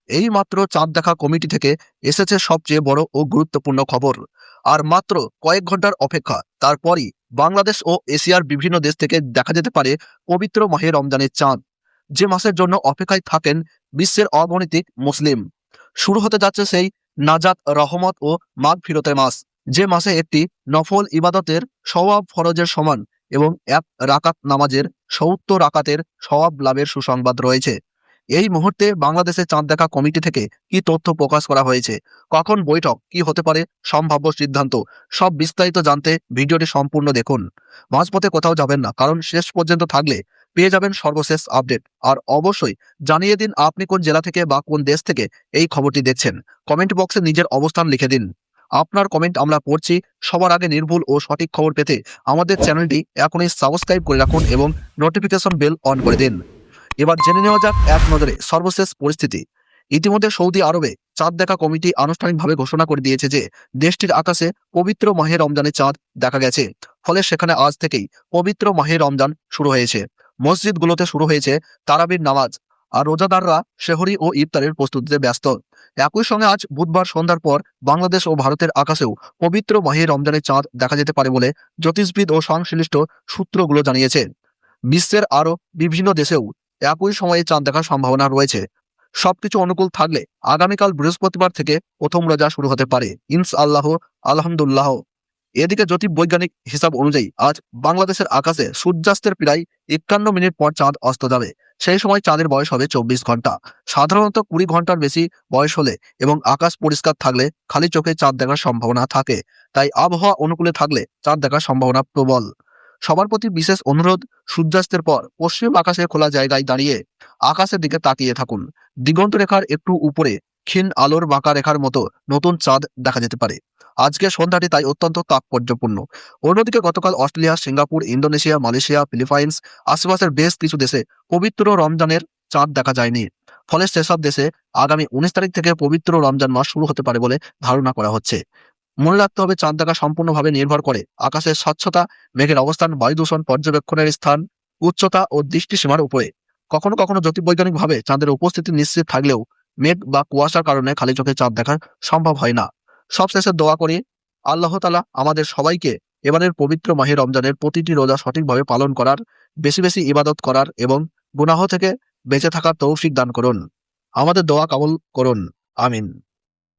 এই মাত্র চাঁদ দেখা কমিটি থেকে এসেছে সবচেয়ে বড় ও গুরুত্বপূর্ণ খবর। আর মাত্র কয়েক ঘন্টার অপেক্ষা, তারপরই বাংলাদেশ ও এশিয়ার বিভিন্ন দেশ থেকে দেখা যেতে পারে পবিত্র মাহে রমজানের চাঁদ, যে মাসের জন্য অপেক্ষায় থাকেন বিশ্বের অগণিত মুসলিম। শুরু হতে যাচ্ছে সেই নাজাত, রহমত ও মাগফিরতের মাস, যে মাসে একটি নফল ইবাদতের সওয়াব ফরজের সমান এবং এক রাকাত নামাজের ৭০ রাকাতের সওয়াব লাভের সুসংবাদ রয়েছে। এই মুহূর্তে বাংলাদেশের চাঁদ দেখা কমিটি থেকে কি তথ্য প্রকাশ করা হয়েছে, কখন বৈঠক, কি হতে পারে সম্ভাব্য সিদ্ধান্ত, সব বিস্তারিত জানতে ভিডিওটি সম্পূর্ণ দেখুন। মাঝপথে কোথাও যাবেন না, কারণ শেষ পর্যন্ত থাকলে পেয়ে যাবেন সর্বশেষ আপডেট। আর অবশ্যই জানিয়ে দিন আপনি কোন জেলা থেকে বা কোন দেশ থেকে এই খবরটি দেখছেন। কমেন্ট বক্সে নিজের অবস্থান লিখে দিন। আপনার কমেন্ট আমরা পড়ছি। সবার আগে নির্ভুল ও সঠিক খবর পেতে আমাদের চ্যানেলটি এখনই সাবস্ক্রাইব করে রাখুন এবং নোটিফিকেশন বেল অন করে দিন। এবার জেনে নেওয়া যাক এক নজরে সর্বশেষ পরিস্থিতি। ইতিমধ্যে সৌদি আরবে চাঁদ দেখা কমিটি আনুষ্ঠানিকভাবে ঘোষণা করে দিয়েছে যে দেশটির আকাশে পবিত্র মাহে রমজানের চাঁদ দেখা গেছে। ফলে সেখানে আজ থেকেই পবিত্র মাহে রমজান শুরু হয়েছে। মসজিদগুলোতে শুরু হয়েছে তারাবির নামাজ, আর রোজাদাররা সেহরি ও ইফতারের প্রস্তুতিতে ব্যস্ত। একই সঙ্গে আজ বুধবার সন্ধ্যার পর বাংলাদেশ ও ভারতের আকাশেও পবিত্র মাহে রমজানের চাঁদ দেখা যেতে পারে বলে জ্যোতিষবিদ ও সংশ্লিষ্ট সূত্রগুলো জানিয়েছে। বিশ্বের আরও বিভিন্ন দেশেও একই সময়ে চাঁদ দেখার সম্ভাবনা রয়েছে। সবকিছু অনুকূল থাকলে আগামীকাল বৃহস্পতিবার থেকে প্রথম রোজা শুরু হতে পারে ইনশাআল্লাহ, আলহামদুলিল্লাহ। এদিকে জ্যোতির্বৈজ্ঞানিক হিসাব অনুযায়ী আজ বাংলাদেশের আকাশে সূর্যাস্তের প্রায় ৫১ মিনিট পর চাঁদ অস্ত যাবে। সেই সময় চাঁদের বয়স হবে ২৪ ঘন্টা। সাধারণত ২০ ঘন্টার বেশি বয়স হলে এবং আকাশ পরিষ্কার থাকলে খালি চোখে চাঁদ দেখার সম্ভাবনা থাকে। তাই আবহাওয়া অনুকূলে থাকলে চাঁদ দেখার সম্ভাবনা প্রবল। সবার প্রতি বিশেষ অনুরোধ, সূর্যাস্তের পর পশ্চিম আকাশে খোলা জায়গায় দাঁড়িয়ে আকাশের দিকে তাকিয়ে থাকুন। দিগন্ত রেখার একটু উপরে ক্ষীণ আলোর বাঁকা রেখার মতো নতুন চাঁদ দেখা যেতে পারে। আজকের সন্ধ্যাটি তাই অত্যন্ত তাৎপর্যপূর্ণ। অন্যদিকে গতকাল Australia, Singapore, Indonesia, Malaysia, Philippines আশেপাশের বেশ কিছু দেশে পবিত্র রমজানের চাঁদ দেখা যায়নি। ফলে সেসব দেশে আগামী ১৯ তারিখ থেকে পবিত্র রমজান মাস শুরু হতে পারে বলে ধারণা করা হচ্ছে। মনে রাখতে হবে, চাঁদ দেখা সম্পূর্ণভাবে নির্ভর করে আকাশের স্বচ্ছতা, মেঘের অবস্থান, বায়ু দূষণ, পর্যবেক্ষণের স্থান, উচ্চতা ও দৃষ্টিসীমার উপরে। কখনো কখনো জ্যোতির্বৈজ্ঞানিকভাবে চাঁদের উপস্থিতি নিশ্চিত থাকলেও মেঘ বা কুয়াশার কারণে খালি চোখে চাঁদ দেখা সম্ভব হয় না। সবশেষে দোয়া করি আল্লাহ তাআলা আমাদের সবাইকে এবারের পবিত্র মাহে রমজানের প্রতিটি রোজা সঠিকভাবে পালন করার, বেশি বেশি ইবাদত করার এবং গুনাহ থেকে বেঁচে থাকার তৌফিক দান করুন। আমাদের দোয়া কবুল করুন। আমিন।